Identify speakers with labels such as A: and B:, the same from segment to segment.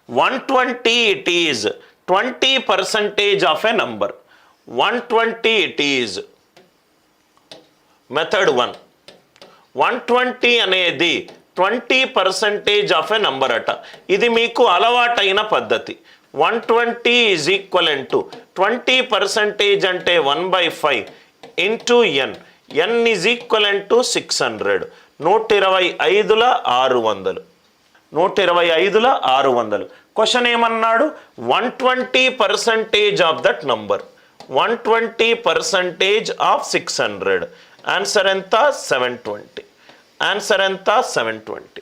A: 120 it is 20% of a number. 120 it is method 1. 120 అనేది 20% of a number అట. ఇది మీకు అలవాటైన పద్ధతి. 120 ఈజ్ ఈక్వల్ టు 20% అంటే 1/5 into n. n is equal to 600. 125ల 600. 125ల 600. Question ఏమన్నాడు? 120% of that number. 120% of 600. Answer ఎంత? 720. ఆన్సర్ ఎంత? 720.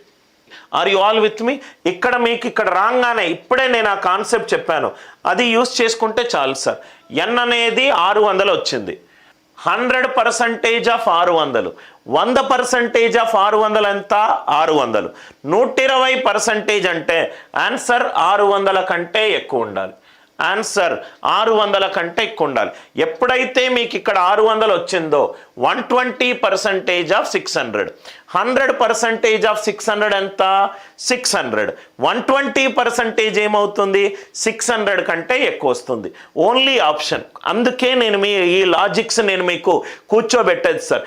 A: Are you all with me? ఇక్కడ మీకు ఇక్కడ రాగానే ఇప్పుడే నేను ఆ కాన్సెప్ట్ చెప్పాను, అది యూస్ చేసుకుంటే చాలు సార్. ఎన్ అనేది 600 వచ్చింది. 100% ఆఫ్ 600. 100% ఆఫ్ 600 ఎంత? 600. 120% అంటే ఆన్సర్ 600 కంటే ఎక్కువ ఉండాలి. ఆన్సర్ 600 కంటే ఎక్కువ ఉండాలి. ఎప్పుడైతే మీకు ఇక్కడ 600 వచ్చిందో 120% ఆఫ్ 600. 100% ఆఫ్ 600 ఎంత? 600. 120% ఏమవుతుంది? 600 కంటే ఎక్కువ వస్తుంది. Only option. అందుకే నేను ఈ లాజిక్స్ నేను మీకు కూర్చోబెట్టేది సార్.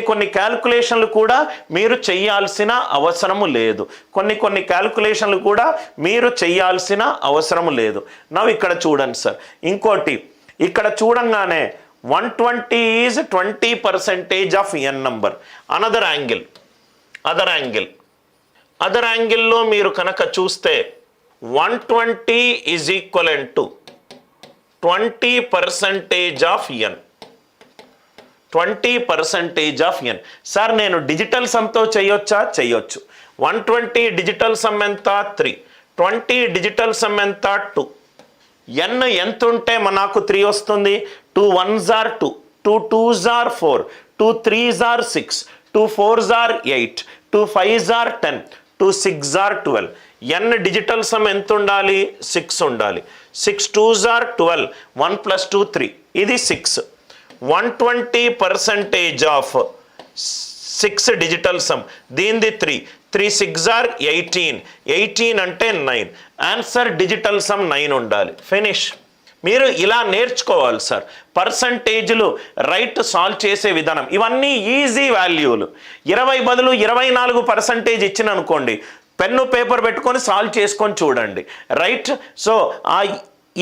A: కొన్ని క్యాల్కులేషన్లు కూడా మీరు చేయాల్సిన అవసరము లేదు. కొన్ని క్యాల్కులేషన్లు కూడా మీరు చేయాల్సిన అవసరము లేదు. నవ్వు ఇక్కడ చూడండి సార్. ఇంకోటి ఇక్కడ చూడంగానే 120 is 20% of N number. Another angle. Other యాంగిల్లో మీరు కనుక చూస్తే 120 is equal to 20% of N. 20% of N. Sir నేను డిజిటల్ సమ్తో చేయొచ్చా? చేయొచ్చు. 120 డిజిటల్ సమ్ ఎంత? 3. 20 డిజిటల్ సమ్ ఎంత? 2. ఎన్ ఎంత ఉంటే నాకు 3 వస్తుంది? 2 1s are 2, 2 2s are 4, 2 3s are 6, 2 4s are 8, 2 5s are 10, 2 6s are 12. N digital sum ఎంత ఉండాలి? 6 ఉండాలి. 6 2s are 12, 1 + 2 3. ఇది 6. 120% ఆఫ్ 6 డిజిటల్ సమ్. దీనిది 3. 3 6s are 18. 18 అంటే 9. ఆన్సర్ డిజిటల్ సమ్ 9 ఉండాలి. ఫినిష్. మీరు ఇలా నేర్చుకోవాలి సార్. పర్సంటేజ్లు రైట్ సాల్వ్ చేసే విధానం ఇవన్నీ ఈజీ వాల్యూలు. 20 బదులు 24% ఇచ్చిన అనుకోండి, పెన్ను పేపర్ పెట్టుకొని సాల్వ్ చేసుకొని చూడండి. రైట్. సో ఆ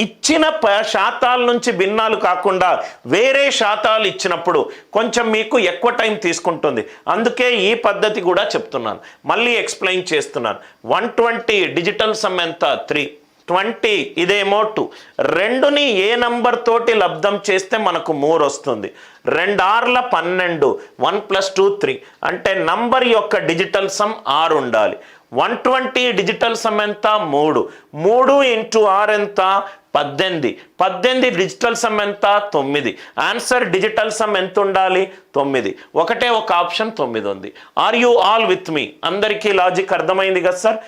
A: ఇచ్చిన శాతాల నుంచి భిన్నాలు కాకుండా వేరే శాతాలు ఇచ్చినప్పుడు కొంచెం మీకు ఎక్కువ టైం తీసుకుంటుంది. అందుకే ఈ పద్ధతి కూడా చెప్తున్నాను, మళ్ళీ ఎక్స్ప్లెయిన్ చేస్తున్నాను. 120 డిజిటల్ సమ్ ఎంత? 3. 20 ఇదేమో 2. 2ని ఏ నంబర్ తోటి లబ్ధం చేస్తే మనకు 3 వస్తుంది? 2 6ల 12. 1 + 2 3. అంటే నంబర్ యొక్క డిజిటల్ సమ్ 6 ఉండాలి. 120 డిజిటల్ సమ్ ఎంత? 3. 3 × 6 ఎంత? 18. 18 డిజిటల్ సమ్ ఎంత? 9. ఆన్సర్ డిజిటల్ సమ్ ఎంత ఉండాలి? 9. ఒకటే ఒక ఆప్షన్ 9 ఉంది. Are you all with me? అందరికీ లాజిక్ అర్థమైంది కదా సార్?